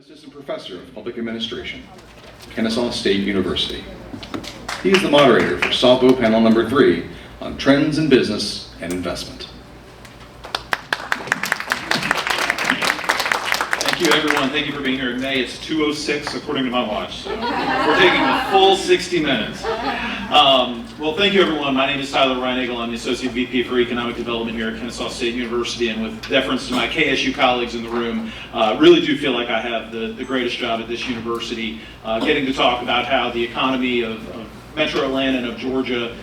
Assistant Professor of Public Administration, Kennesaw State University. He is the moderator for SAUPO Panel Number 3 on Trends in Business and Investment. Thank you, everyone. Thank you for being here. In May, it's 2:06 according to my watch, so we're taking a full 60 minutes. Well, thank you, everyone. My name is Tyler Reinagel. I'm the Associate VP for Economic Development here at Kennesaw State University, and with deference to my KSU colleagues in the room, really do feel like I have the greatest job at this university, getting to talk about how the economy of Metro Atlanta and of Georgia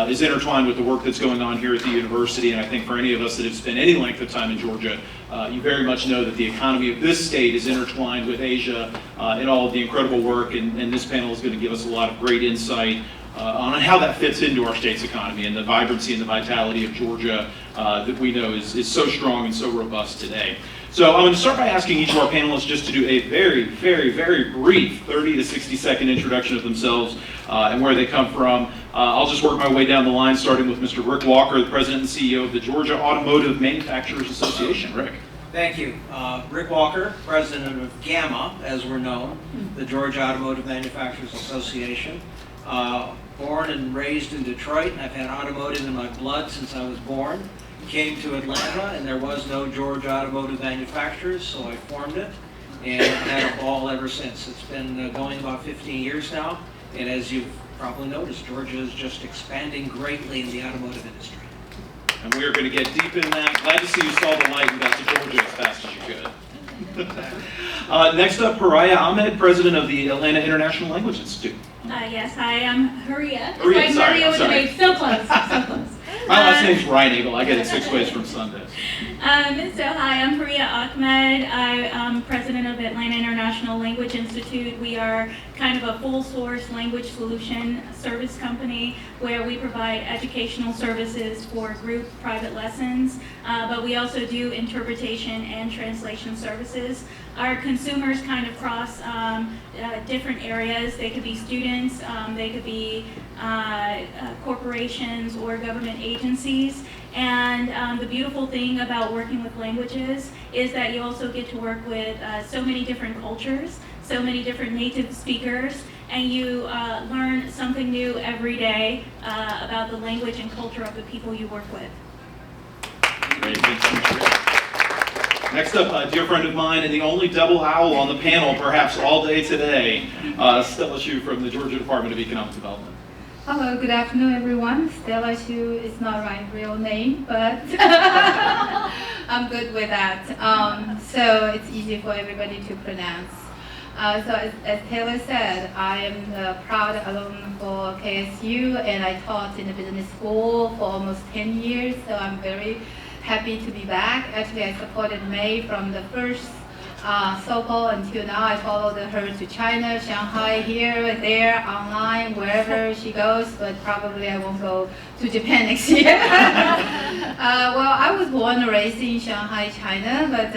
is intertwined with the work that's going on here at the university. And I think for any of us that have spent any length of time in Georgia, you very much know that the economy of this state is intertwined with Asia in all of the incredible work, and this panel is going to give us a lot of great insight on how that fits into our state's economy and the vibrancy and the vitality of Georgia that we know is so strong and so robust today. So I'm going to start by asking each of our panelists just to do a very, very, very brief 30 to 60 second introduction of themselves and where they come from. I'll just work my way down the line, starting with Mr. Rick Walker, the President and CEO of the Georgia Automotive Manufacturers Association. Rick. Thank you. Rick Walker, President of GAMA, as we're known, the Georgia Automotive Manufacturers Association. Born and raised in Detroit. I've had automotive in my blood since I was born. Came to Atlanta, and there was no Georgia Automotive Manufacturers, so I formed it, and I've had a ball ever since. It's been going about 15 years now, and as you've probably noticed, Georgia is just expanding greatly in the automotive industry. And we are going to get deep in that. Glad to see you saw the light and got to Georgia as fast as you could. Next up, Haraya Ahmed, President of the Atlanta International Language Institute. Yes, hi, I'm Haria. Haria, sorry, Mario with the name. So close, so close. My last name's Reinagel. I get it 6 ways from Sunday. So hi, I'm Haria Ahmed. I'm president of Atlanta International Language Institute. We are kind of a full source language solution service company where we provide educational services for group private lessons, but we also do interpretation and translation services. Our consumers kind of cross different areas. They could be students, they could be corporations or government agencies. And the beautiful thing about working with languages is that you also get to work with so many different cultures, so many different native speakers, and you learn something new every day about the language and culture of the people you work with. Great, next up, a dear friend of mine and the only double owl on the panel, perhaps all day today, Stella Hsu from the Georgia Department of Economic Development. Hello, good afternoon, everyone. Stella Hsu is not my real name, but I'm good with that. So it's easy for everybody to pronounce. So as Taylor said, I am a proud alum for KSU, and I taught in the business school for almost 10 years, so I'm very happy to be back. Actually, I supported May from the first SAUPO until now. I followed her to China, Shanghai, here, there, online, wherever she goes, but probably I won't go to Japan next year. Well, I was born and raised in Shanghai, China, but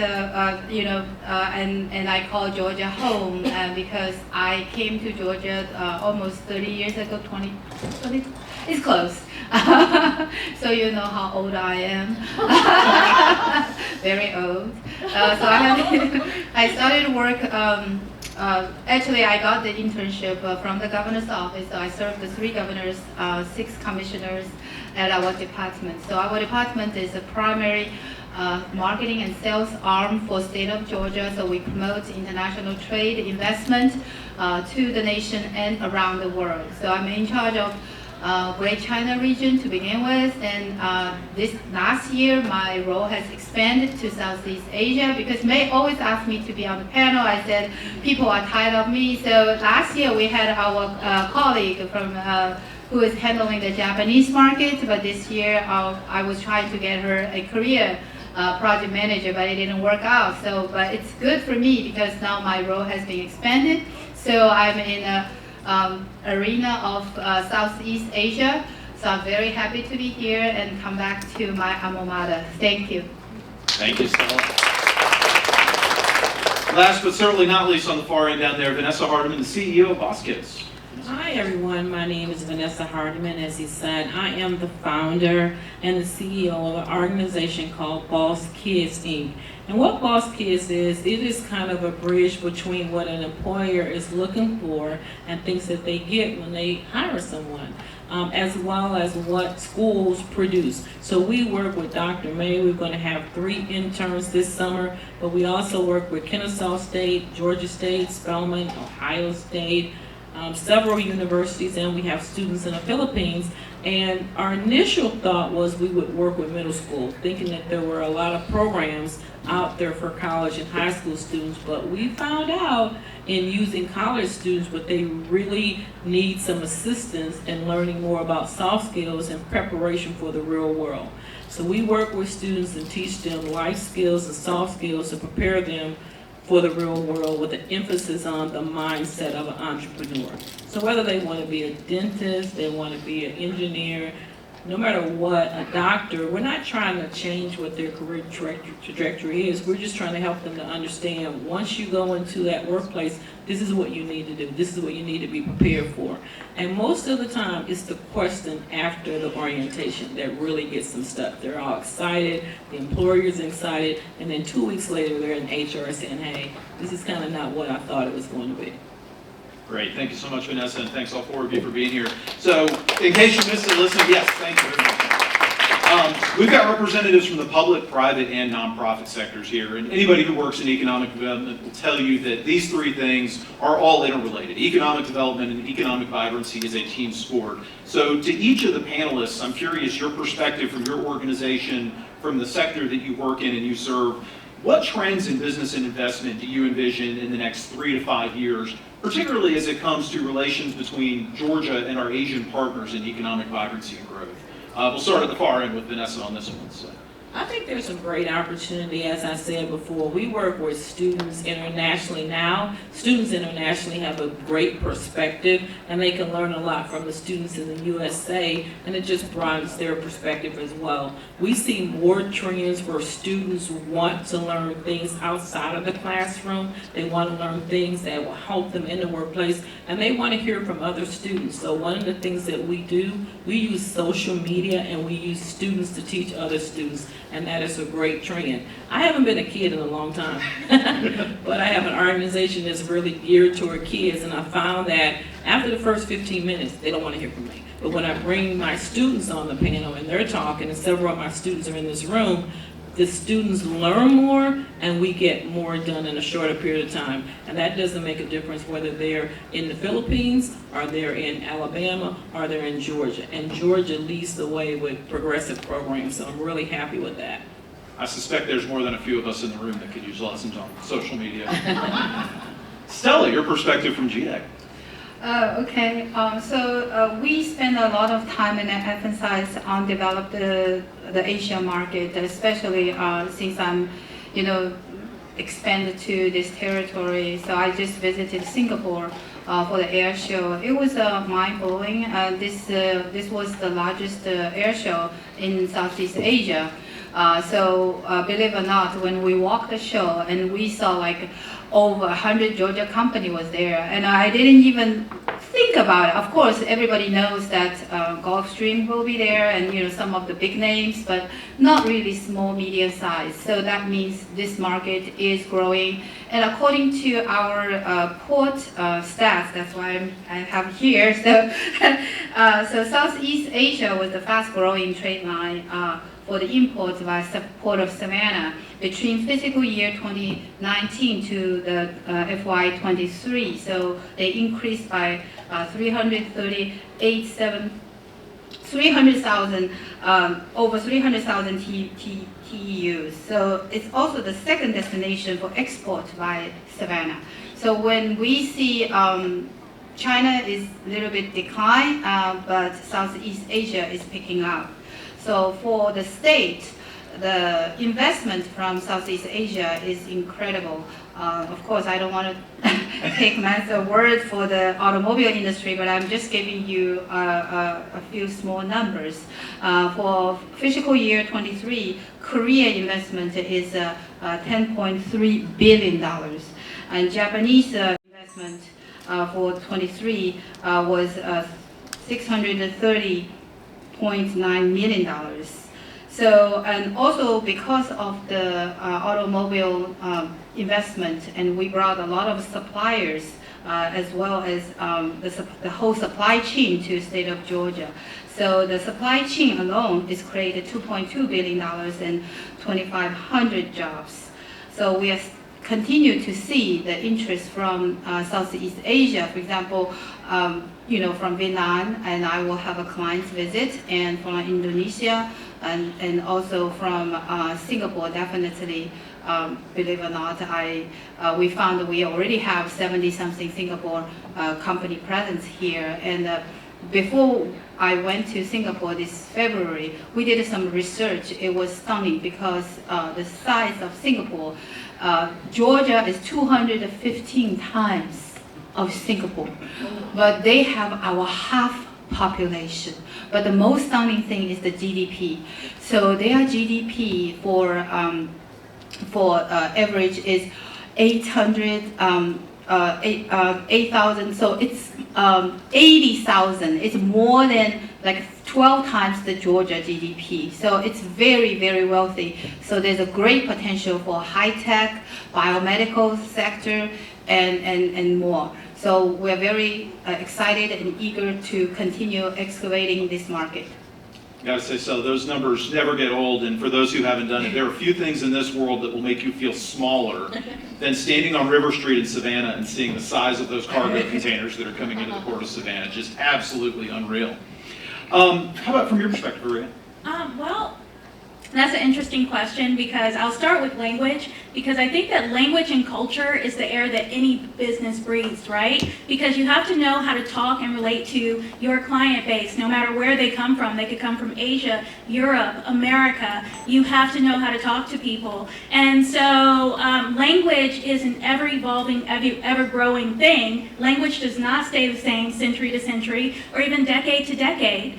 and I call Georgia home because I came to Georgia almost 30 years ago, 20, it's close. So you know how old I am. Very old. So I started work, actually I got the internship from the governor's office. So I served the 3 governors, 6 commissioners at our department. So our department is a primary marketing and sales arm for state of Georgia. So we promote international trade, investment to the nation and around the world. So I'm in charge of Great China region to begin with, and this last year my role has expanded to Southeast Asia because May always asked me to be on the panel. I said people are tired of me, so last year we had our colleague from who is handling the Japanese market, but this year I was trying to get her a Korea project manager, but it didn't work out. So, but it's good for me because now my role has been expanded, so I'm in a arena of Southeast Asia. So I'm very happy to be here and come back to my alma mater. Thank you. Thank you, Stella. Last but certainly not least on the far end down there, Vanessa Hardiman, the CEO of Boss Kids. Hi everyone, my name is Vanessa Hardiman. As he said, I am the founder and the CEO of an organization called Boss Kids Inc. And what Boss Kids is, it is kind of a bridge between what an employer is looking for and things that they get when they hire someone, as well as what schools produce. So we work with Dr. May. We're going to have 3 interns this summer, but we also work with Kennesaw State, Georgia State, Spelman, Ohio State, several universities, and we have students in the Philippines. And our initial thought was we would work with middle school, thinking that there were a lot of programs out there for college and high school students, but we found out in using college students, but they really need some assistance in learning more about soft skills and preparation for the real world. So we work with students and teach them life skills and soft skills to prepare them for the real world, with an emphasis on the mindset of an entrepreneur. So whether they want to be a dentist, they want to be an engineer, no matter what, a doctor, we're not trying to change what their career trajectory is. We're just trying to help them to understand, once you go into that workplace, this is what you need to do. This is what you need to be prepared for. And most of the time, it's the question after the orientation that really gets them stuck. They're all excited, the employer's excited, and then 2 weeks later, they're in HR saying, hey, this is kind of not what I thought it was going to be. Great, thank you so much, Vanessa, and thanks all 4 of you for being here. So, in case you missed it, listen, yes, thank you very much. We've got representatives from the public, private, and nonprofit sectors here, and anybody who works in economic development will tell you that these 3 things are all interrelated. Economic development and economic vibrancy is a team sport. So, to each of the panelists, I'm curious your perspective from your organization, from the sector that you work in and you serve. What trends in business and investment do you envision in the next 3 to 5 years, particularly as it comes to relations between Georgia and our Asian partners in economic vibrancy and growth? We'll start at the far end with Vanessa on this one. So. I think there's some great opportunity, as I said before. We work with students internationally now. Students internationally have a great perspective, and they can learn a lot from the students in the USA, and it just broadens their perspective as well. We see more trends where students want to learn things outside of the classroom. They want to learn things that will help them in the workplace, and they want to hear from other students. So one of the things that we do, we use social media, and we use students to teach other students. And that is a great trend. I haven't been a kid in a long time, but I have an organization that's really geared toward kids, and I found that after the first 15 minutes, they don't want to hear from me. But when I bring my students on the panel and they're talking, and several of my students are in this room, the students learn more and we get more done in a shorter period of time. And that doesn't make a difference whether they're in the Philippines or they're in Alabama or they're in Georgia. And Georgia leads the way with progressive programs, so I'm really happy with that. I suspect there's more than a few of us in the room that could use lessons on social media. Stella, your perspective from GDEC. Okay, so we spend a lot of time and emphasis on develop the Asia market, especially since I'm, expanded to this territory. So I just visited Singapore for the air show. It was mind-blowing. This was the largest air show in Southeast Asia. So believe it or not, when we walked the show and we saw like over 100 Georgia company was there, and I didn't even think about it. Of course, everybody knows that Gulfstream will be there, and some of the big names, but not really small, medium size. So that means this market is growing. And according to our port stats, that's why I have here. So, so Southeast Asia was the fast-growing trade line for the imports by the Port of Savannah between fiscal year 2019 to the FY23. So they increased by 300,000 over 300,000 TEUs. So it's also the second destination for export by Savannah. So when we see China is a little bit decline, but Southeast Asia is picking up. So for the state, the investment from Southeast Asia is incredible. Of course, I don't want to take my word for the automobile industry, but I'm just giving you a few small numbers. For fiscal year 23, Korea investment is $10.3 billion, and Japanese investment for 23 was $630.9 million. So, and also because of the automobile investment, and we brought a lot of suppliers as well as the whole supply chain to the state of Georgia. So the supply chain alone is created $2.2 billion and 2,500 jobs. So we are continue to see the interest from Southeast Asia, for example, from Vietnam, and I will have a client's visit, and from Indonesia, and also from Singapore, definitely. Believe it or not, we found that we already have 70-something Singapore company presence here. And before I went to Singapore this February, we did some research. It was stunning because the size of Singapore, Georgia is 215 times of Singapore, but they have our half population. But the most stunning thing is the GDP. So their GDP for average is 8,000. So it's 80,000. It's more than like 12 times the Georgia GDP. So it's very, very wealthy. So there's a great potential for high-tech, biomedical sector, and more. So we're very excited and eager to continue excavating this market. Gotta say, so those numbers never get old, and for those who haven't done it, there are few things in this world that will make you feel smaller than standing on River Street in Savannah and seeing the size of those cargo containers that are coming into the port of Savannah. Just absolutely unreal. How about from your perspective, Maria? Well, that's an interesting question, because I'll start with language, because I think that language and culture is the air that any business breathes, right? Because you have to know how to talk and relate to your client base, no matter where they come from. They could come from Asia, Europe, America. You have to know how to talk to people. And so language is an ever-evolving, ever-growing thing. Language does not stay the same century to century, or even decade to decade.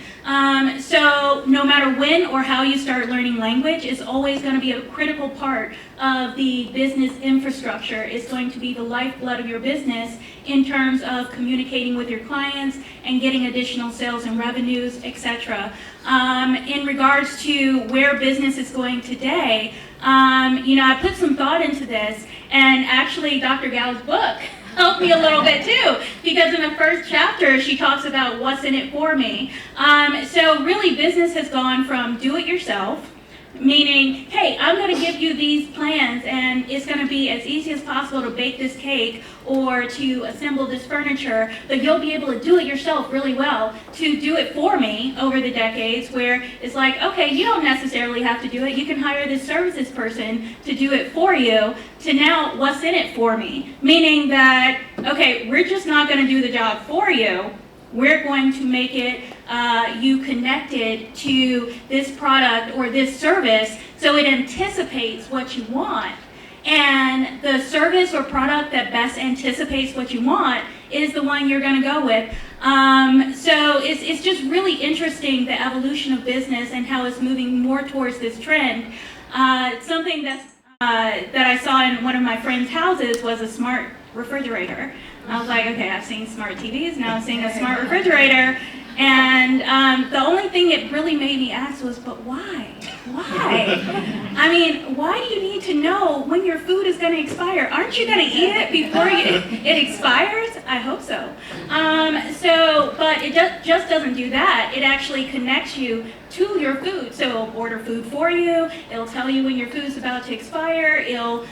So no matter when or how you start learning language is always going to be a critical part of the business infrastructure. It's going to be the lifeblood of your business in terms of communicating with your clients and getting additional sales and revenues, etc. In regards to where business is going today, I put some thought into this, and actually Dr. Gal's book helped me a little bit too, because in the first chapter she talks about what's in it for me. So really business has gone from do it yourself, meaning, hey, I'm going to give you these plans and it's going to be as easy as possible to bake this cake or to assemble this furniture, but you'll be able to do it yourself really well, to do it for me over the decades, where it's like, okay, you don't necessarily have to do it, you can hire this services person to do it for you, to now what's in it for me, meaning that, okay, we're just not going to do the job for you, we're going to make it you connected to this product or this service so it anticipates what you want. And the service or product that best anticipates what you want is the one you're going to go with. So it's just really interesting, the evolution of business and how it's moving more towards this trend. Something that I saw in one of my friend's houses was a smart refrigerator. I was like, okay, I've seen smart TVs, now I'm seeing a smart refrigerator. And the only thing it really made me ask was, but why? Why? I mean, why do you need to know when your food is going to expire? Aren't you going to eat it before it expires? I hope so. But it just doesn't do that. It actually connects you to your food. So it'll order food for you. It'll tell you when your food's about to expire. It'll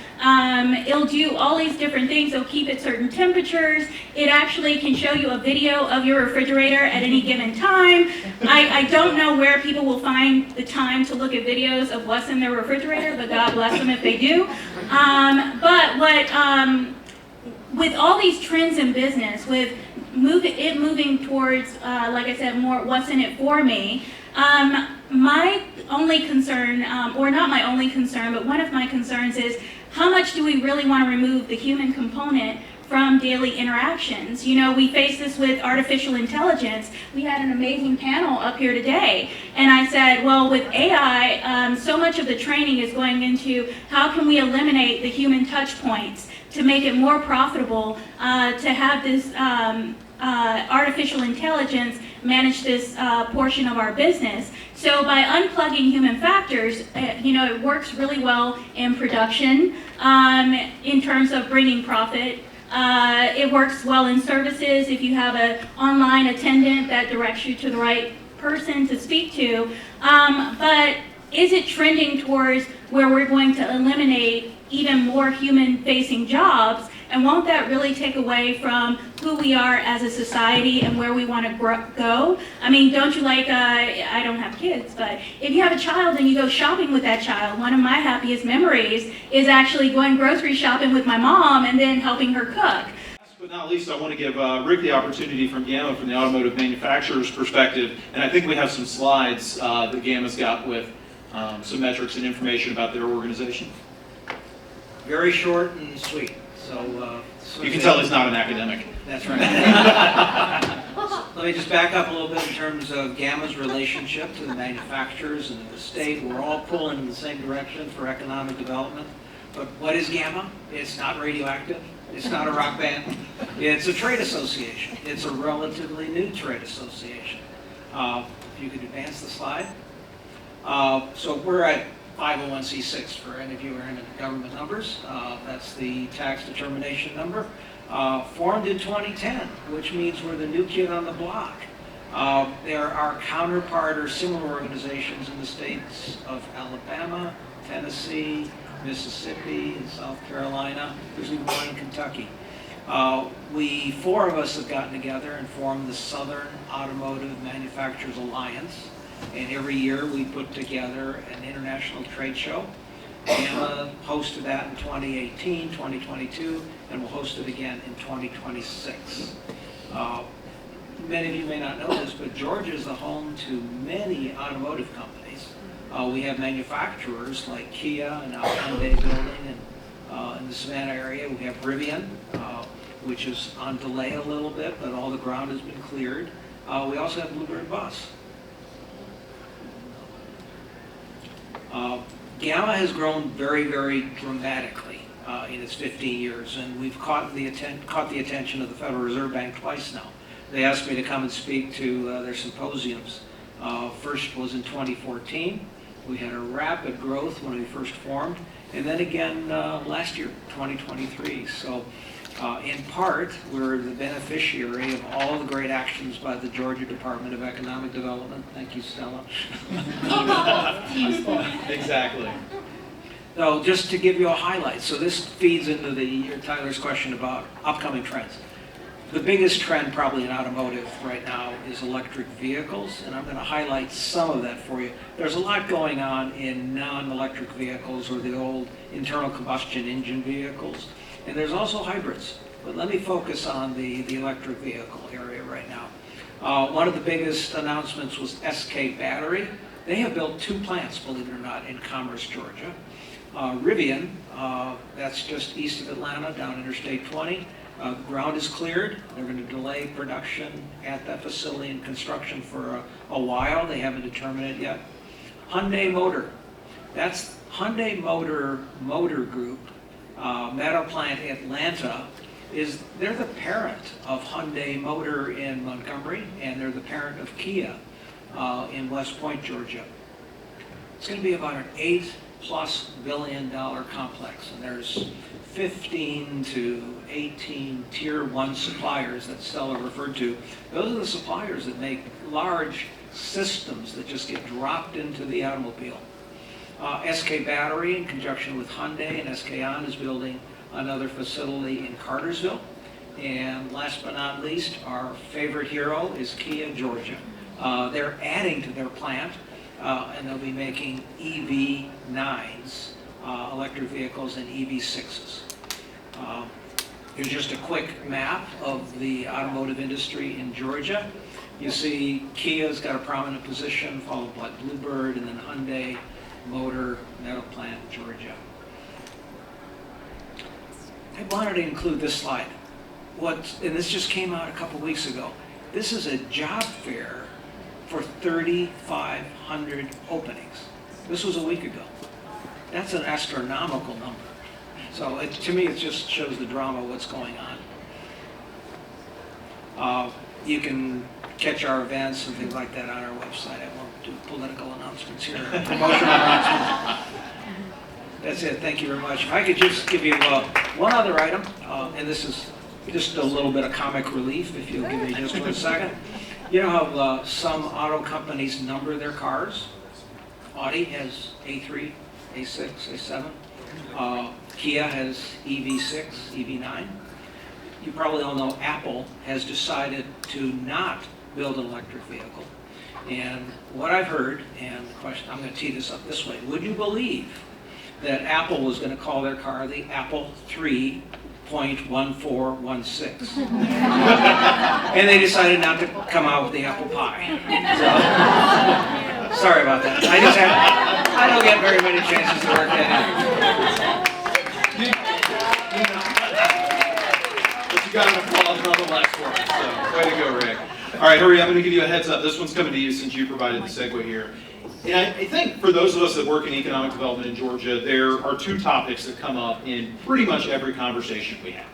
do all these different things. It'll keep at certain temperatures. It actually can show you a video of your refrigerator at any given time. I don't know where people will find the time to look at videos of what's in their refrigerator, but God bless them if they do. With all these trends in business, with moving towards, like I said, more what's in it for me, my only concern, or not my only concern, but one of my concerns is how much do we really want to remove the human component from daily interactions. You know, we face this with artificial intelligence. We had an amazing panel up here today, and I said, well, with AI, so much of the training is going into how can we eliminate the human touch points to make it more profitable to have this artificial intelligence manage this portion of our business. So by unplugging human factors, you know, it works really well in production in terms of bringing profit. It works well in services if you have an online attendant that directs you to the right person to speak to. But is it trending towards where we're going to eliminate even more human-facing jobs? And won't that really take away from who we are as a society and where we want to go? I mean, don't you like, I don't have kids, but if you have a child and you go shopping with that child, one of my happiest memories is actually going grocery shopping with my mom and then helping her cook. Last but not least, I want to give Rick the opportunity from GAMA, from the automotive manufacturer's perspective, and I think we have some slides that GAMA's got with some metrics and information about their organization. Very short and sweet. So you can tell he's not an academic. That's right. Let me just back up a little bit in terms of GAMA's relationship to the manufacturers and to the state. We're all pulling in the same direction for economic development. But what is GAMA? It's not radioactive. It's not a rock band. It's a trade association. It's a relatively new trade association. If you could advance the slide. So we're at 501c6 for any of you who are into government numbers. That's the tax determination number. Formed in 2010, which means we're the new kid on the block. There are counterpart or similar organizations in the states of Alabama, Tennessee, Mississippi, and South Carolina. There's even one in Kentucky. Four of us have gotten together and formed the Southern Automotive Manufacturers Alliance. And every year we put together an international trade show. GAMA hosted that in 2018, 2022, and we'll host it again in 2026. Many of you may not know this, but Georgia is the home to many automotive companies. We have manufacturers like Kia and our Hyundai building, and in the Savannah area we have Rivian, which is on delay a little bit, but all the ground has been cleared. We also have Bluebird Bus. GAMA has grown very, very dramatically in its 15 years, and we've caught the attention of the Federal Reserve Bank twice now. They asked me to come and speak to their symposiums. First was in 2014. We had a rapid growth when we first formed, and then again last year, 2023. So in part, we're the beneficiary of all the great actions by the Georgia Department of Economic Development. Thank you, Stella. Exactly. So just to give you a highlight, so this feeds into Tyler's question about upcoming trends. The biggest trend probably in automotive right now is electric vehicles, and I'm going to highlight some of that for you. There's a lot going on in non-electric vehicles or the old internal combustion engine vehicles, and there's also hybrids. But let me focus on the electric vehicle area right now. One of the biggest announcements was SK Battery. They have built 2 plants, believe it or not, in Commerce, Georgia. Rivian, that's just east of Atlanta, down Interstate 20. The ground is cleared. They're going to delay production at that facility and construction for a while. They haven't determined it yet. Hyundai Motor. That's Hyundai Motor Group. Metal Plant Atlanta they're the parent of Hyundai Motor in Montgomery, and they're the parent of Kia in West Point, Georgia. It's going to be about an $8+ billion complex, and there's 15 to 18 tier 1 suppliers that Stella referred to. Those are the suppliers that make large systems that just get dropped into the automobile. SK Battery, in conjunction with Hyundai and SK On, is building another facility in Cartersville. And last but not least, our favorite hero is Kia, Georgia. They're adding to their plant, and they'll be making EV9s, electric vehicles, and EV6s. Here's just a quick map of the automotive industry in Georgia. You see Kia's got a prominent position, followed by Bluebird, and then Hyundai Motor, Metal Plant, Georgia. I wanted to include this slide. and this just came out a couple weeks ago, this is a job fair for 3,500 openings. This was a week ago. That's an astronomical number. So to me, it just shows the drama of what's going on. You can catch our events and things like that on our website. I won't do political announcements here, promotional announcements. That's it. Thank you very much. If I could just give you one other item, and this is just a little bit of comic relief, if you'll give me just 1 second. You know how some auto companies number their cars? Audi has A3, A6, A7. Kia has EV6, EV9. You probably all know Apple has decided to not build an electric vehicle. And what I've heard, and the question, I'm going to tee this up this way. Would you believe that Apple was going to call their car the Apple 3.1416? And they decided not to come out with the apple pie. So, sorry about that. I don't get very many chances to work that in. But you got an applause nonetheless for it, so way to go, Rick. All right, hurry, I'm going to give you a heads up. This one's coming to you since you provided the segue here. And I think for those of us that work in economic development in Georgia, there are two topics that come up in pretty much every conversation we have.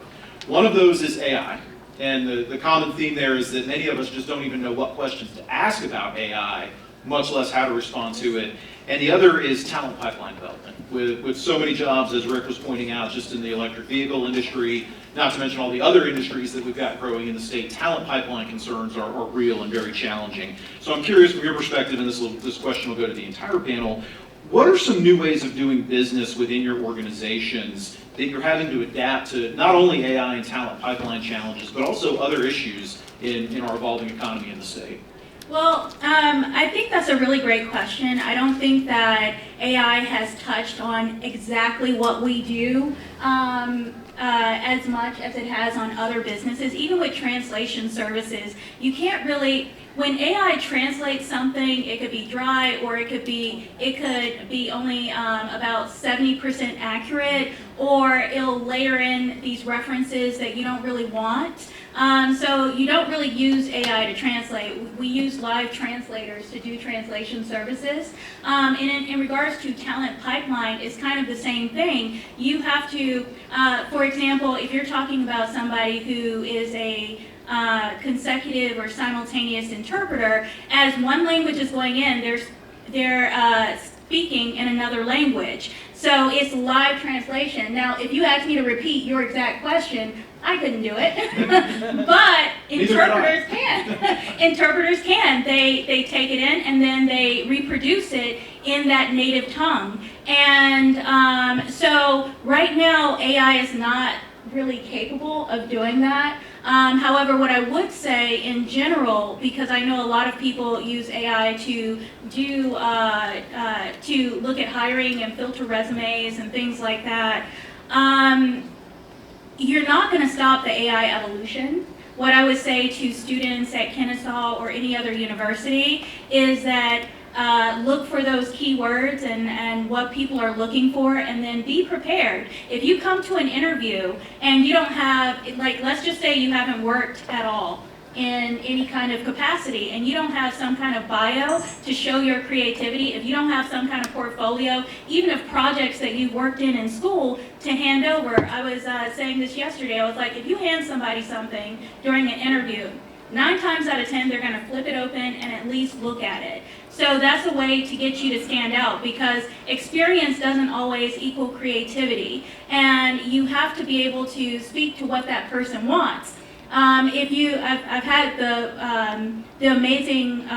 One of those is AI. And the common theme there is that many of us just don't even know what questions to ask about AI, much less how to respond to it. And the other is talent pipeline development. With so many jobs, as Rick was pointing out, just in the electric vehicle industry, not to mention all the other industries that we've got growing in the state, talent pipeline concerns are real and very challenging. So I'm curious from your perspective, and this question will go to the entire panel, what are some new ways of doing business within your organizations that you're having to adapt to not only AI and talent pipeline challenges, but also other issues in our evolving economy in the state? Well, I think that's a really great question. I don't think that AI has touched on exactly what we do as much as it has on other businesses. Even with translation services, you can't really, when AI translates something, it could be dry, or it could be only about 70% accurate, or it'll layer in these references that you don't really want. So you don't really use AI to translate. We use live translators to do translation services. And in regards to talent pipeline, it's kind of the same thing. You have to, for example, if you're talking about somebody who is a consecutive or simultaneous interpreter, as one language is going in, they're speaking in another language. So it's live translation. Now, if you ask me to repeat your exact question, I couldn't do it. But interpreters can. Interpreters can. They take it in and then they reproduce it in that native tongue. And so right now, AI is not really capable of doing that. However, what I would say in general, because I know a lot of people use AI to look at hiring and filter resumes and things like that, you're not going to stop the AI evolution. What I would say to students at Kennesaw or any other university is that look for those keywords and what people are looking for, and then be prepared. If you come to an interview and you don't have, like, let's just say you haven't worked at all in any kind of capacity, and you don't have some kind of bio to show your creativity, if you don't have some kind of portfolio, even of projects that you've worked in school to hand over. I was saying this yesterday, I was like, if you hand somebody something during an interview, 9 times out of 10, they're going to flip it open and at least look at it. So that's a way to get you to stand out, because experience doesn't always equal creativity. And you have to be able to speak to what that person wants. I've had the amazing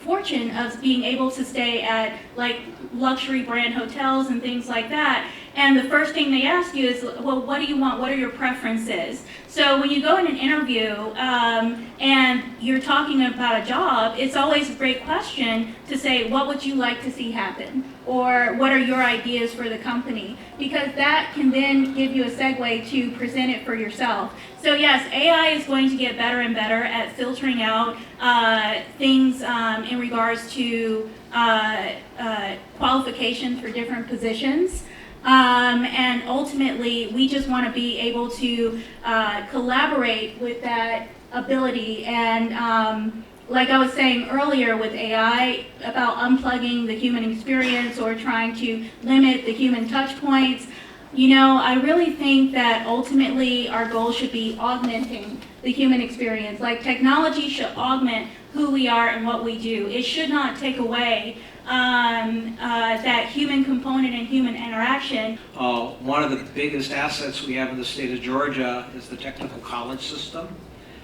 fortune of being able to stay at like luxury brand hotels and things like that. And the first thing they ask you is, well, what do you want? What are your preferences? So when you go in an interview and you're talking about a job, it's always a great question to say, what would you like to see happen? Or what are your ideas for the company? Because that can then give you a segue to present it for yourself. So yes, AI is going to get better and better at filtering out things in regards to qualifications for different positions. And ultimately, we just want to be able to collaborate with that ability. And like I was saying earlier with AI about unplugging the human experience or trying to limit the human touch points, you know, I really think that ultimately our goal should be augmenting the human experience. Like, technology should augment who we are and what we do. It should not take away that human component and human interaction. One of the biggest assets we have in the state of Georgia is the technical college system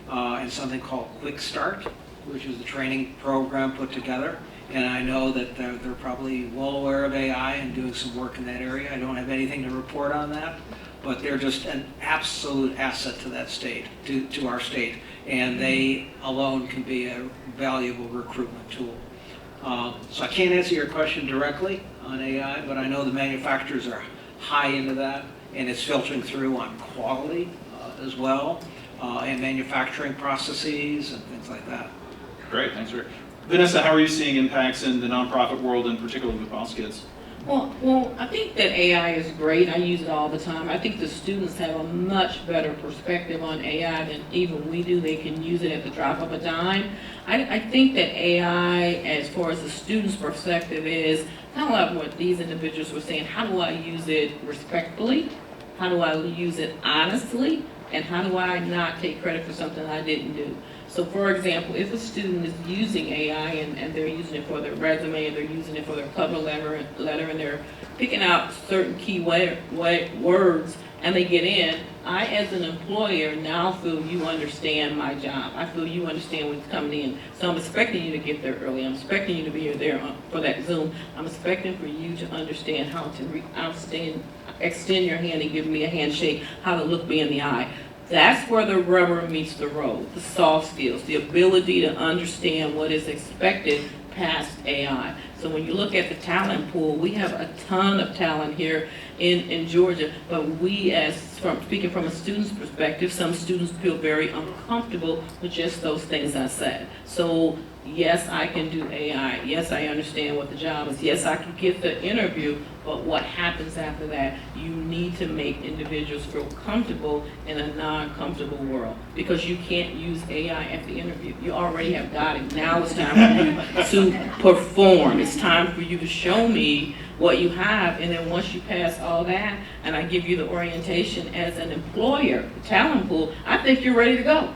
and something called Quick Start, which is the training program put together. And I know that they're probably well aware of AI and doing some work in that area. I don't have anything to report on that, but they're just an absolute asset to that state, to our state. And they alone can be a valuable recruitment tool. So I can't answer your question directly on AI, but I know the manufacturers are high into that, and it's filtering through on quality as well, and manufacturing processes and things like that. Great, thanks, Rick. Vanessa, how are you seeing impacts in the nonprofit world, and particularly with Boss Kids? Well, I think that AI is great. I use it all the time. I think the students have a much better perspective on AI than even we do. They can use it at the drop of a dime. I think that AI, as far as the student's perspective, is kind of like what these individuals were saying. How do I use it respectfully? How do I use it honestly? And how do I not take credit for something I didn't do? So for example, if a student is using AI and they're using it for their resume, and they're using it for their cover letter, and they're picking out certain key words, and they get in, I as an employer now feel you understand my job. I feel you understand what's coming in. So I'm expecting you to get there early. I'm expecting you to be there for that Zoom. I'm expecting for you to understand how to extend your hand and give me a handshake, how to look me in the eye. That's where the rubber meets the road, the soft skills, the ability to understand what is expected past AI. So when you look at the talent pool, we have a ton of talent here in Georgia, but we, speaking from a student's perspective, some students feel very uncomfortable with just those things I said. So yes, I can do AI. Yes, I understand what the job is. Yes, I can get the interview, but what happens after that? You need to make individuals feel comfortable in a non-comfortable world, because you can't use AI at the interview. You already have got it. Now it's time for you to perform. It's time for you to show me what you have, and then once you pass all that, and I give you the orientation as an employer, the talent pool, I think you're ready to go.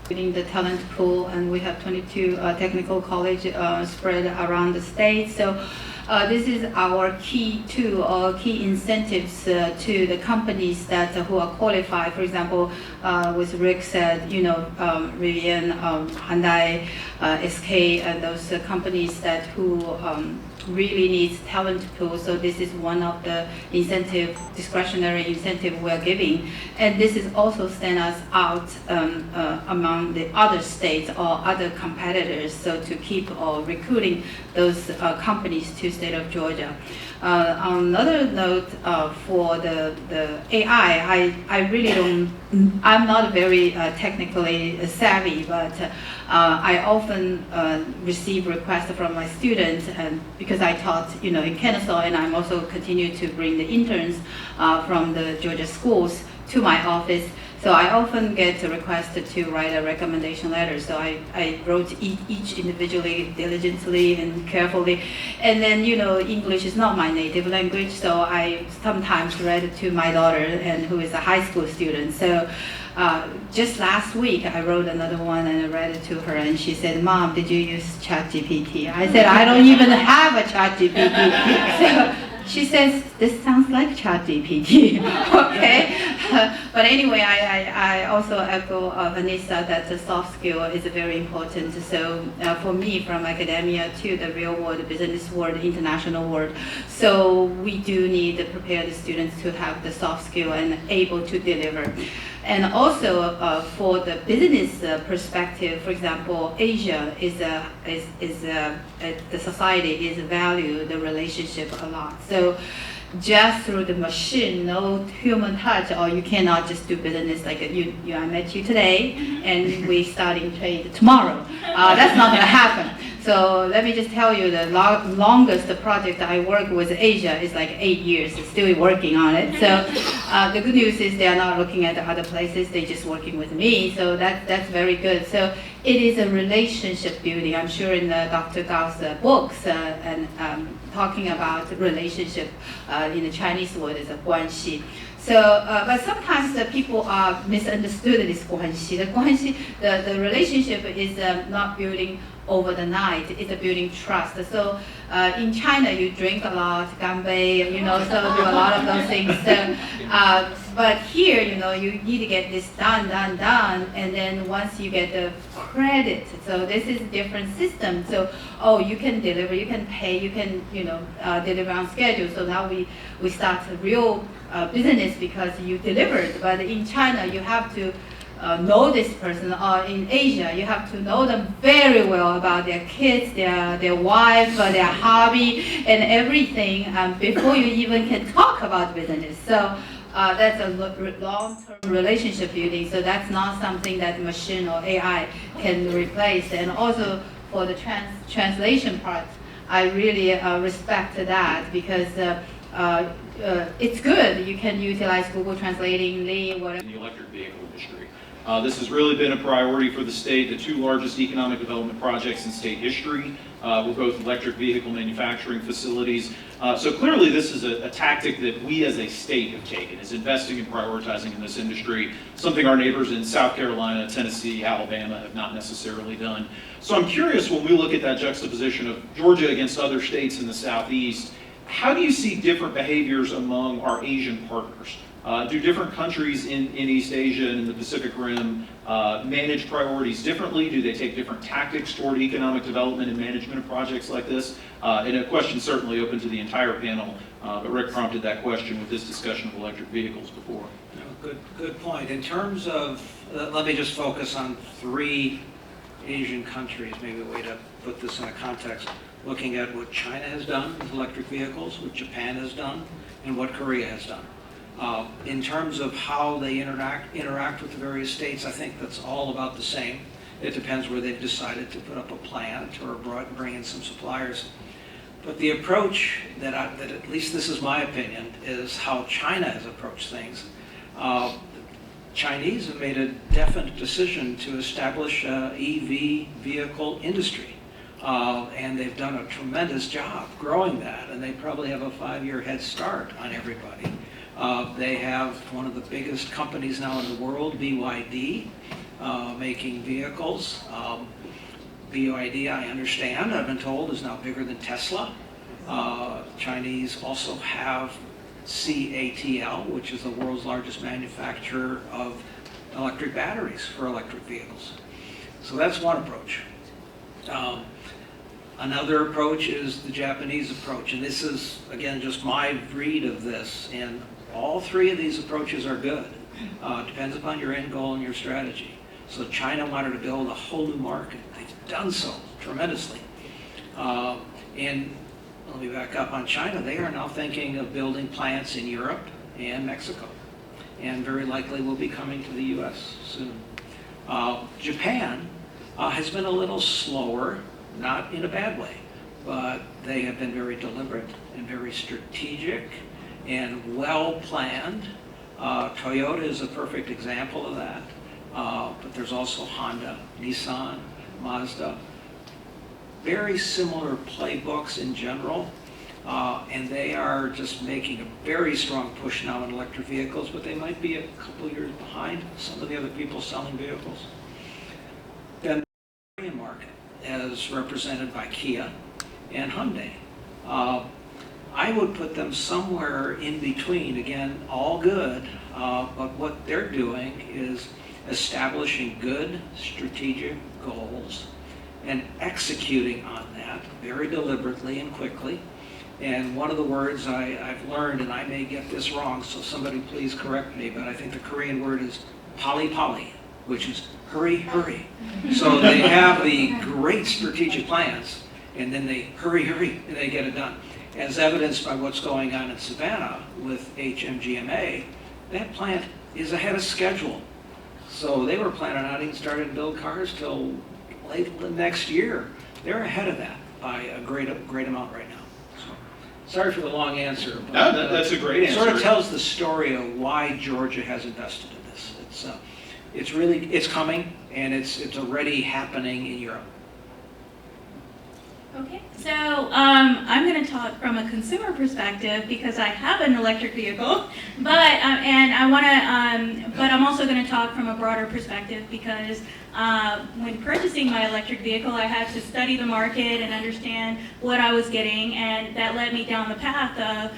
In the talent pool, and we have 22 technical college spread around the state. So this is our key tool or key incentives to the companies that who are qualified. For example, with Rick said, you know, Rivian, Hyundai, SK, and those companies that who really needs talent pool. So this is one of the discretionary incentive we're giving. And this is also stand us out among the other states or other competitors, so to keep recruiting those companies to state of Georgia. On another note, for the AI, I really don't, I'm not very technically savvy, but I often receive requests from my students, and because I taught, you know, in Kennesaw, and I'm also continue to bring the interns from the Georgia schools to my office. So I often get a request to write a recommendation letter. So I wrote each individually, diligently and carefully. And then, you know, English is not my native language, so I sometimes read it to my daughter, and who is a high school student. So just last week, I wrote another one and I read it to her, and she said, "Mom, did you use ChatGPT?" I said, "I don't even have a ChatGPT." So she says, "This sounds like ChatGPT." Okay. But anyway, I also echo Vanessa that the soft skill is very important. So for me, from academia to the real world, business world, international world, so we do need to prepare the students to have the soft skill and able to deliver. And also for the business perspective, for example, Asia the society is value the relationship a lot. So just through the machine, no human touch, or you cannot just do business like I met you today, and we starting trade tomorrow. That's not going to happen. So let me just tell you, the longest project I work with Asia is like 8 years, still working on it. So the good news is they are not looking at the other places, they're just working with me. So that's very good. So it is a relationship building. I'm sure in Dr. Gao's books and talking about relationship in the Chinese word is a 关系. So, but sometimes the people are misunderstood this 关系. The 关系, the relationship is not building over the night. It's building trust. So, in China, you drink a lot, ganbei, so do a lot of those things. So, but here, you need to get this done, and then once you get the credit, so this is a different system. So, you can deliver, you can pay, you can, deliver on schedule. So now we start a real business because you delivered. But in China, you have to know this person, or in Asia, you have to know them very well about their kids, their wife, their hobby, and everything before you even can talk about business. So that's a long-term relationship building. So that's not something that machine or AI can replace. And also for the translation part, I really respect that because it's good. You can utilize Google Translating, whatever. In the electric vehicle industry. This has really been a priority for the state. The two largest economic development projects in state history were both electric vehicle manufacturing facilities. So clearly this is a tactic that we as a state have taken, is investing and prioritizing in this industry, something our neighbors in South Carolina, Tennessee, Alabama have not necessarily done. So I'm curious, when we look at that juxtaposition of Georgia against other states in the Southeast, how do you see different behaviors among our Asian partners? Do different countries in East Asia and in the Pacific Rim manage priorities differently? Do they take different tactics toward economic development and management of projects like this? And a question certainly open to the entire panel, but Rick prompted that question with this discussion of electric vehicles before. Good point. In terms of, let me just focus on 3 Asian countries, maybe a way to put this in a context, looking at what China has done with electric vehicles, what Japan has done, and what Korea has done. In terms of how they interact with the various states, I think that's all about the same. It depends where they've decided to put up a plant or bring in some suppliers. But the approach that at least this is my opinion, is how China has approached things. Chinese have made a definite decision to establish an EV vehicle industry. And they've done a tremendous job growing that, and they probably have a 5-year head start on everybody. They have one of the biggest companies now in the world, BYD, making vehicles. BYD, I understand, I've been told, is now bigger than Tesla. Chinese also have CATL, which is the world's largest manufacturer of electric batteries for electric vehicles. So that's one approach. Another approach is the Japanese approach, and this is, again, just my read of this, and all 3 of these approaches are good. Depends upon your end goal and your strategy. So China wanted to build a whole new market. They've done so tremendously. And let me back up on China. They are now thinking of building plants in Europe and Mexico, and very likely will be coming to the US soon. Japan has been a little slower, not in a bad way, but they have been very deliberate and very strategic and well-planned. Toyota is a perfect example of that, but there's also Honda, Nissan, Mazda. Very similar playbooks in general, and they are just making a very strong push now in electric vehicles, but they might be a couple years behind some of the other people selling vehicles. Then the Korean market, as represented by Kia and Hyundai. I would put them somewhere in between. Again, all good, but what they're doing is establishing good strategic goals and executing on that very deliberately and quickly. And one of the words I've learned, and I may get this wrong, so somebody please correct me, but I think the Korean word is pali, which is hurry, hurry. So they have the great strategic plans, and then they hurry, and they get it done. As evidenced by what's going on in Savannah with HMGMA, that plant is ahead of schedule. So they were planning on getting started to build cars till late next year. they're ahead of that by a great amount right now. So, sorry for the long answer. But, No, that's a great answer. Sort of tells the story of why Georgia has invested in this. It's coming, and it's already happening in Europe. Okay, so I'm going to talk from a consumer perspective because I have an electric vehicle, but I'm also going to talk from a broader perspective because when purchasing my electric vehicle, I had to study the market and understand what I was getting, and that led me down the path of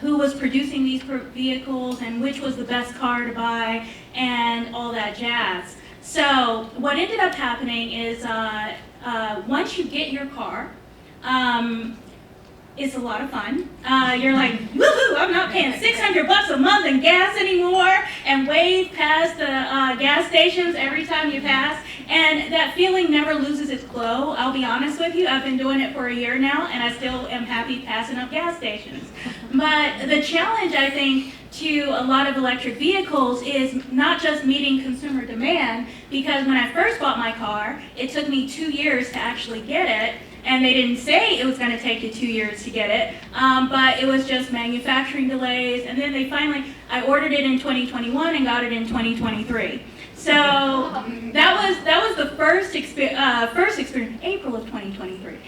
who was producing these vehicles and which was the best car to buy and all that jazz. So what ended up happening is once you get your car, it's a lot of fun. You're like, woohoo, I'm not paying $600 a month in gas anymore, and wave past the gas stations every time you pass. And that feeling never loses its glow. I'll be honest with you, I've been doing it for a year now, and I still am happy passing up gas stations. But the challenge, I think, to a lot of electric vehicles is not just meeting consumer demand, because when I first bought my car, it took me 2 years to actually get it, and they didn't say it was going to take you 2 years to get it, but it was just manufacturing delays, and then I ordered it in 2021 and got it in 2023. So that was the first experience, April of 2023.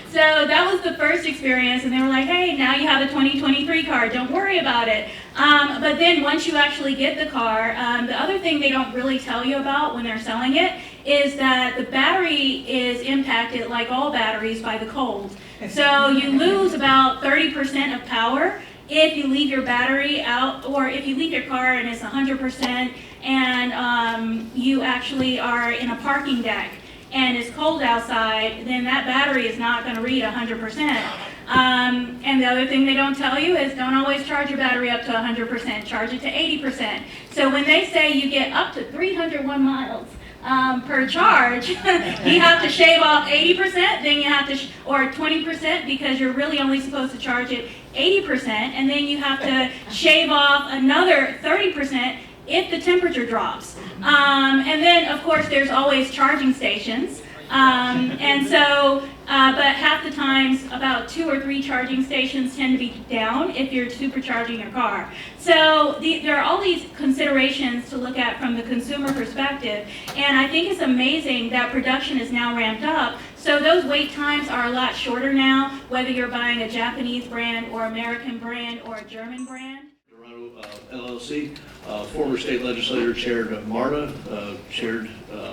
So that was the first experience, and they were like, hey, now you have a 2023 car, don't worry about it. But then once you actually get the car, the other thing they don't really tell you about when they're selling it is that the battery is impacted, like all batteries, by the cold. So you lose about 30% of power if you leave your battery out, or if you leave your car and it's 100%, and you actually are in a parking deck and it's cold outside, then that battery is not going to read 100%. And the other thing they don't tell you is don't always charge your battery up to 100%, charge it to 80%. So when they say you get up to 301 miles per charge, you have to shave off 80%, then you have to, or 20%, because you're really only supposed to charge it 80%, and then you have to shave off another 30% if the temperature drops. And then, of course, there's always charging stations. And so, but half the times, about 2 or 3 charging stations tend to be down if you're supercharging your car. So there are all these considerations to look at from the consumer perspective, and I think it's amazing that production is now ramped up. So those wait times are a lot shorter now, whether you're buying a Japanese brand or American brand or a German brand. LLC, former state legislator, chaired MARTA, chaired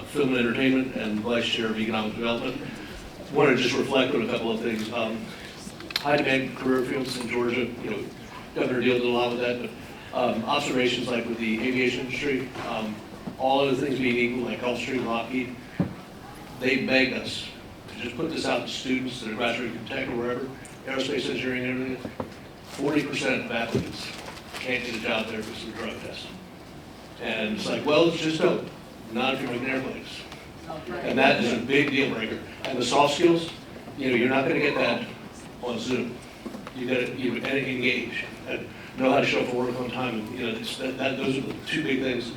Film and Entertainment, and vice chair of Economic Development. I want to just reflect on a couple of things. High demand career fields in Georgia, Governor Deal did a lot with that, but observations like with the aviation industry, all other things being equal, like Gulfstream, Lockheed, they beg us to just put this out to students that are graduating from tech or wherever, aerospace engineering and everything. 40% of athletes can't get a job there because of the drug test. And it's like, well, it's just dope. Not if you're making airplanes. And that is a big deal breaker. And the soft skills, you're not going to get that on Zoom. You got to engage and know how to show up for work on time. Those are the 2 big things.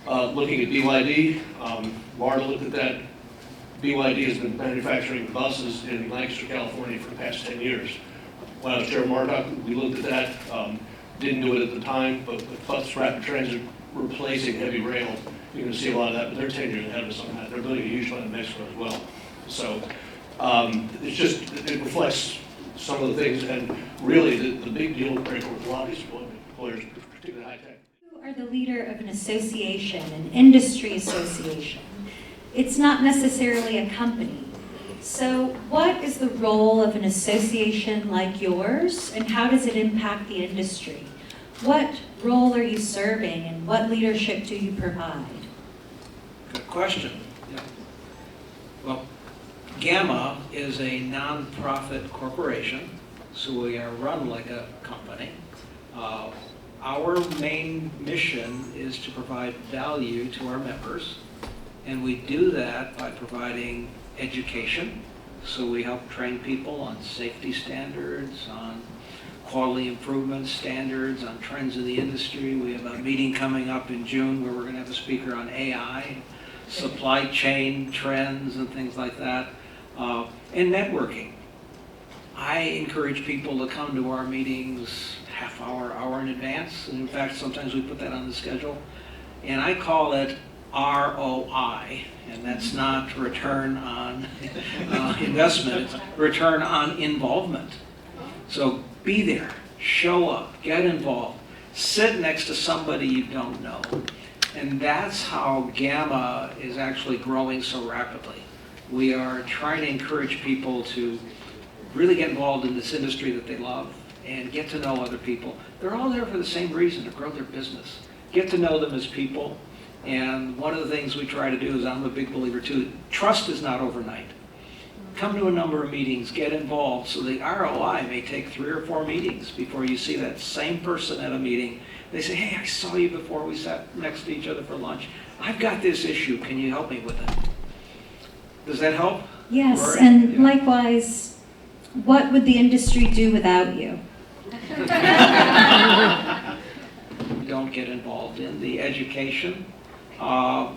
Looking at BYD, MARTA looked at that. BYD has been manufacturing buses in Lancaster, California for the past 10 years. When I was chair of MARTA, we looked at that. Didn't do it at the time, but with bus rapid transit replacing heavy rail, you're going to see a lot of that, but they're 10 years ahead of us on that. They're building a huge plant in Mexico as well. So it reflects some of the things, and really the big deal breaker with a lot of these employers, particularly high tech. You are the leader of an association, an industry association. It's not necessarily a company. So what is the role of an association like yours, and how does it impact the industry? What role are you serving, and what leadership do you provide? Good question. Yeah. Well, Gamma is a nonprofit corporation, so we are run like a company. Our main mission is to provide value to our members, and we do that by providing education. So we help train people on safety standards, on quality improvement standards, on trends in the industry. We have a meeting coming up in June where we're going to have a speaker on AI, supply chain trends and things like that. And networking. I encourage people to come to our meetings half hour, hour in advance. And in fact, sometimes we put that on the schedule. And I call it ROI, and that's not return on investment, it's return on involvement. So be there, show up, get involved, sit next to somebody you don't know. And that's how Gamma is actually growing so rapidly. We are trying to encourage people to really get involved in this industry that they love and get to know other people. They're all there for the same reason, to grow their business. Get to know them as people. And one of the things we try to do is, I'm a big believer too, trust is not overnight. Come to a number of meetings, get involved. So the ROI may take 3 or 4 meetings before you see that same person at a meeting. They say, hey, I saw you before we sat next to each other for lunch. I've got this issue, can you help me with it? Does that help? Yes, Rory? and Yeah. likewise, what would the industry do without you? Don't get involved in the education.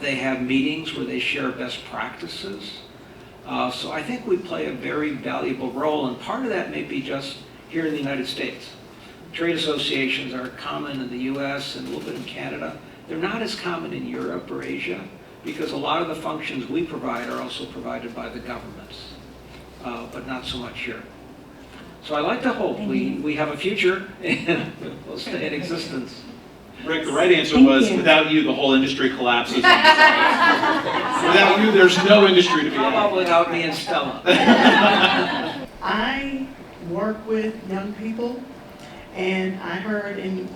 They have meetings where they share best practices. So I think we play a very valuable role, and part of that may be just here in the United States. Trade associations are common in the US and a little bit in Canada. They're not as common in Europe or Asia, because a lot of the functions we provide are also provided by the governments, but not so much here. So I like to hope we have a future and we'll stay in existence. Rick, the right answer Thank was, you. without you, the whole industry collapses. Without you, there's no industry to be How about had. without me and Stella? I work with young people, and I heard in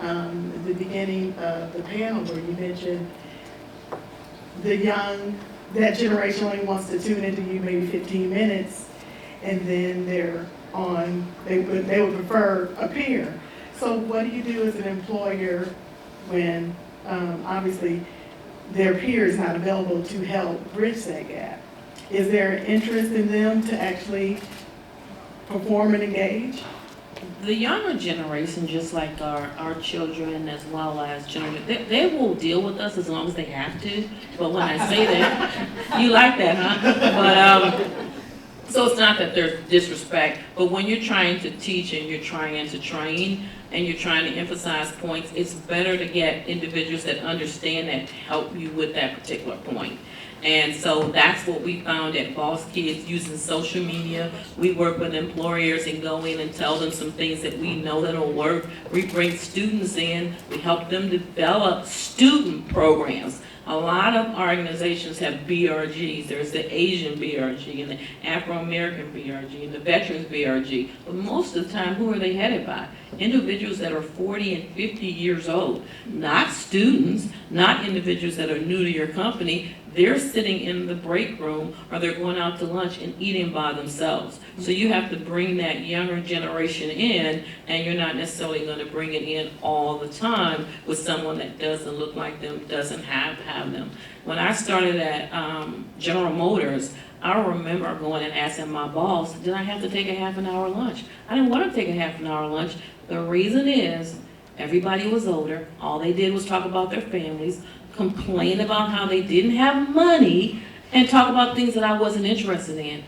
the beginning of the panel where you mentioned that generation only wants to tune into you maybe 15 minutes, and then they would prefer a peer. So what do you do as an employer when obviously their peer is not available to help bridge that gap? Is there an interest in them to actually perform and engage? The younger generation, just like our children as well as children, they will deal with us as long as they have to. But when I say that, you like that, huh? But so it's not that there's disrespect, but when you're trying to teach and you're trying to train and you're trying to emphasize points, it's better to get individuals that understand that to help you with that particular point. And so that's what we found at Boss Kids, using social media. We work with employers and go in and tell them some things that we know that'll work. We bring students in, we help them develop student programs. A lot of organizations have BRGs. There's the Asian BRG and the Afro-American BRG and the Veterans BRG. But most of the time, who are they headed by? Individuals that are 40 and 50 years old. Not students, not individuals that are new to your company. They're sitting in the break room or they're going out to lunch and eating by themselves. So you have to bring that younger generation in, and you're not necessarily going to bring it in all the time with someone that doesn't look like them, doesn't have them. When I started at General Motors, I remember going and asking my boss, did I have to take a half an hour lunch? I didn't want to take a half an hour lunch. The reason is everybody was older. All they did was talk about their families, complain about how they didn't have money, and talk about things that I wasn't interested in.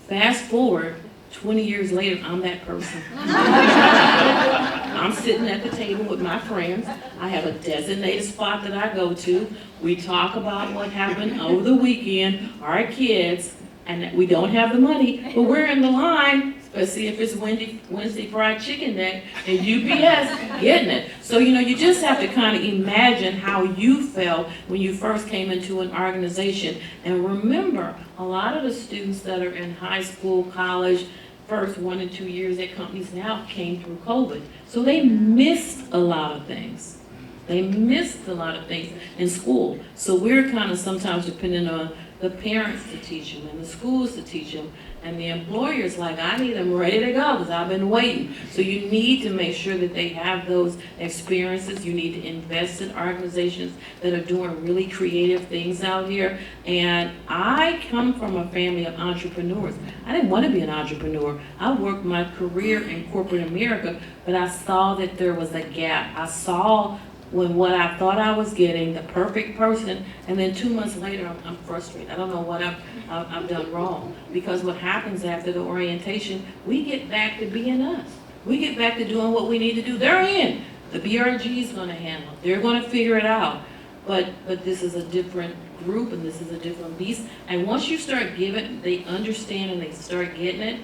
Fast forward, 20 years later, I'm that person. I'm sitting at the table with my friends. I have a designated spot that I go to. We talk about what happened over the weekend, our kids, and we don't have the money, but we're in the line. Let's see if it's Wednesday Fried Chicken Day and UPS getting it. So, you just have to kind of imagine how you felt when you first came into an organization. And remember, a lot of the students that are in high school, college, first 1 and 2 years at companies now came through COVID. So they missed a lot of things. They missed a lot of things in school. So we're kind of sometimes dependent on the parents to teach them and the schools to teach them, and the employers like, I need them ready to go because I've been waiting. So you need to make sure that they have those experiences. You need to invest in organizations that are doing really creative things out here. And I come from a family of entrepreneurs. I didn't want to be an entrepreneur. I worked my career in corporate America, but I saw that there was a gap. I saw when what I thought I was getting, the perfect person, and then 2 months later, I'm frustrated. I don't know what I've done wrong. Because what happens after the orientation, we get back to being us. We get back to doing what we need to do. They're in. The BRG is going to handle it. They're going to figure it out. But this is a different group, and this is a different beast. And once you start giving, they understand and they start getting it,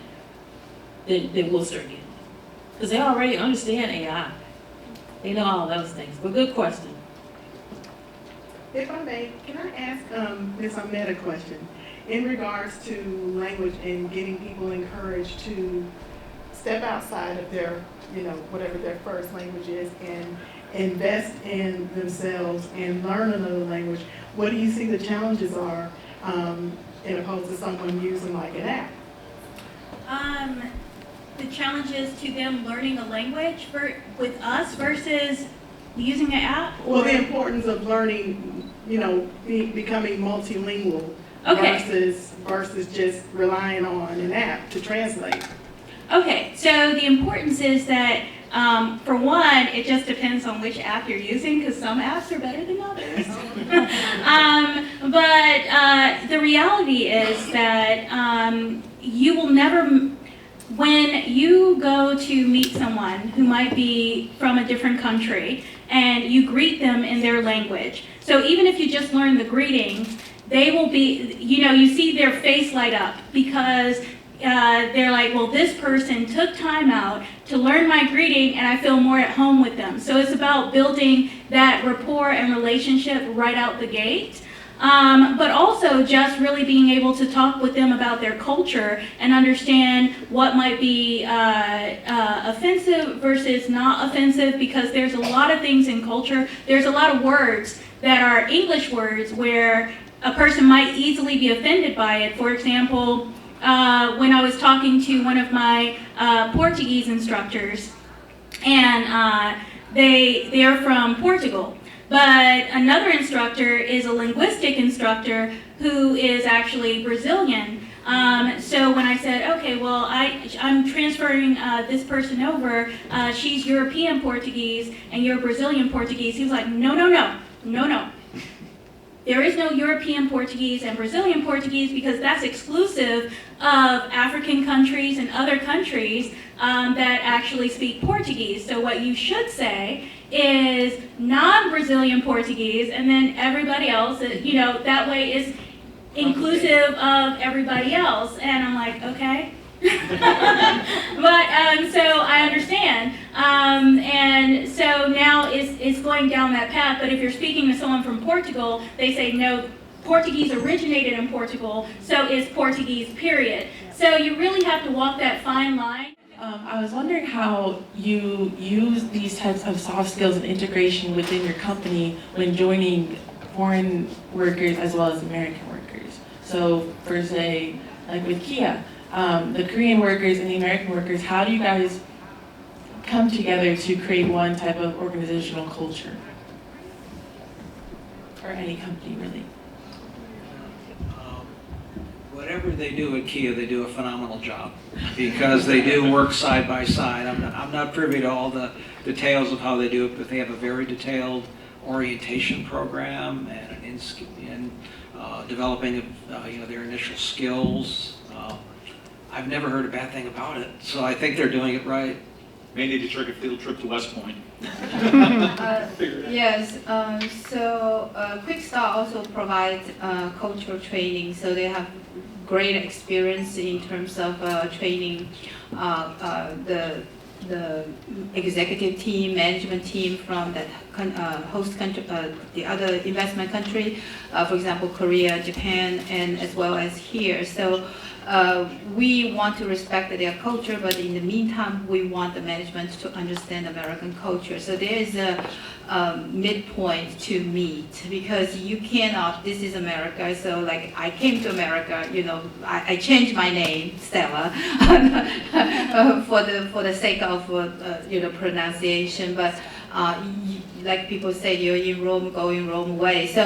then we'll start getting it. Because they already understand AI. They know all those things. But good question. If I may, can I ask Ms. Ahmed a question? In regards to language and getting people encouraged to step outside of their, whatever their first language is and invest in themselves and learn another language, what do you see the challenges are in opposed to someone using like an app? The challenges to them learning a language with us versus using an app? Well, the importance of learning, becoming multilingual versus just relying on an app to translate. Okay, so the importance is that, for one, it just depends on which app you're using, because some apps are better than others. But the reality is that you will never, when you go to meet someone who might be from a different country, and you greet them in their language, so even if you just learn the greetings, they will be, you see their face light up, because they're like, well, this person took time out to learn my greeting and I feel more at home with them. So it's about building that rapport and relationship right out the gate. But also just really being able to talk with them about their culture and understand what might be offensive versus not offensive, because there's a lot of things in culture. There's a lot of words that are English words where a person might easily be offended by it. For example, when I was talking to one of my Portuguese instructors, and they're from Portugal, but another instructor is a linguistic instructor who is actually Brazilian. So when I said, okay, well, I'm transferring this person over, she's European Portuguese and you're Brazilian Portuguese, he was like, no. There is no European Portuguese and Brazilian Portuguese, because that's exclusive of African countries and other countries that actually speak Portuguese. So what you should say is non-Brazilian Portuguese, and then everybody else, that way is inclusive of everybody else. And I'm like, okay. But so I understand, and so now it's going down that path. But if you're speaking to someone from Portugal, they say no, Portuguese originated in Portugal, so it's Portuguese, period. So you really have to walk that fine line. I was wondering how you use these types of soft skills and integration within your company when joining foreign workers as well as American workers. So for say, like with Kia, the Korean workers and the American workers, how do you guys come together to create one type of organizational culture? Or any company, really. Whatever they do at Kia, they do a phenomenal job, because they do work side by side. I'm not privy to all the details of how they do it, but they have a very detailed orientation program and in developing their initial skills. I've never heard a bad thing about it, so I think they're doing it right. May need to take a field trip to West Point. Yes, so Quickstar also provides cultural training, so they have great experience in terms of training the executive team, management team from that host country, the other investment country, for example, Korea, Japan, and as well as here. So we want to respect their culture, but in the meantime, we want the management to understand American culture. So there is a midpoint to meet, because you cannot, this is America, so like I came to America, I changed my name, Stella, for the sake of pronunciation, but like people say, you're in Rome, going Rome way. So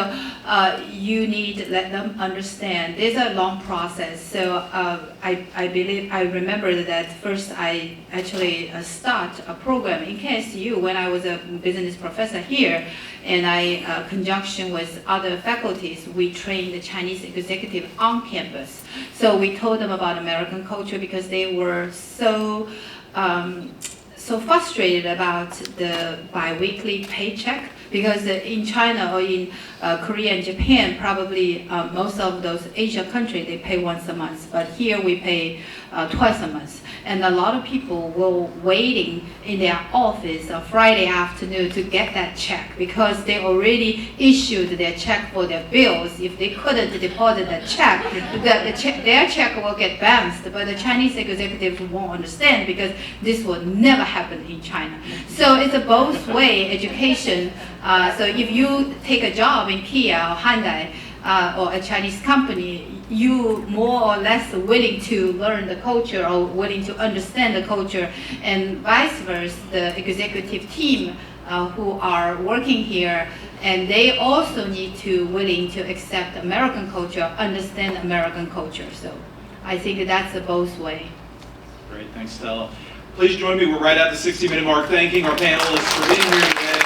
you need to let them understand. There's a long process. So I remember that first I actually start a program in KSU when I was a business professor here, and I, conjunction with other faculties, we trained the Chinese executive on campus. So we told them about American culture because they were so frustrated about the biweekly paycheck, because in China or in Korea and Japan, probably most of those Asia countries, they pay once a month, but here we pay twice a month. And a lot of people were waiting in their office on Friday afternoon to get that check because they already issued their check for their bills. If they couldn't deposit that check, their check will get bounced, but the Chinese executives won't understand because this will never happen in China. So it's a both way education. So if you take a job in Kia or Hyundai or a Chinese company, you more or less willing to learn the culture or willing to understand the culture, and vice versa, the executive team who are working here, and they also need to willing to accept American culture, understand American culture. So I think that's a both way. Great, thanks Stella. Please join me, we're right at the 60-minute mark, thanking our panelists for being here today.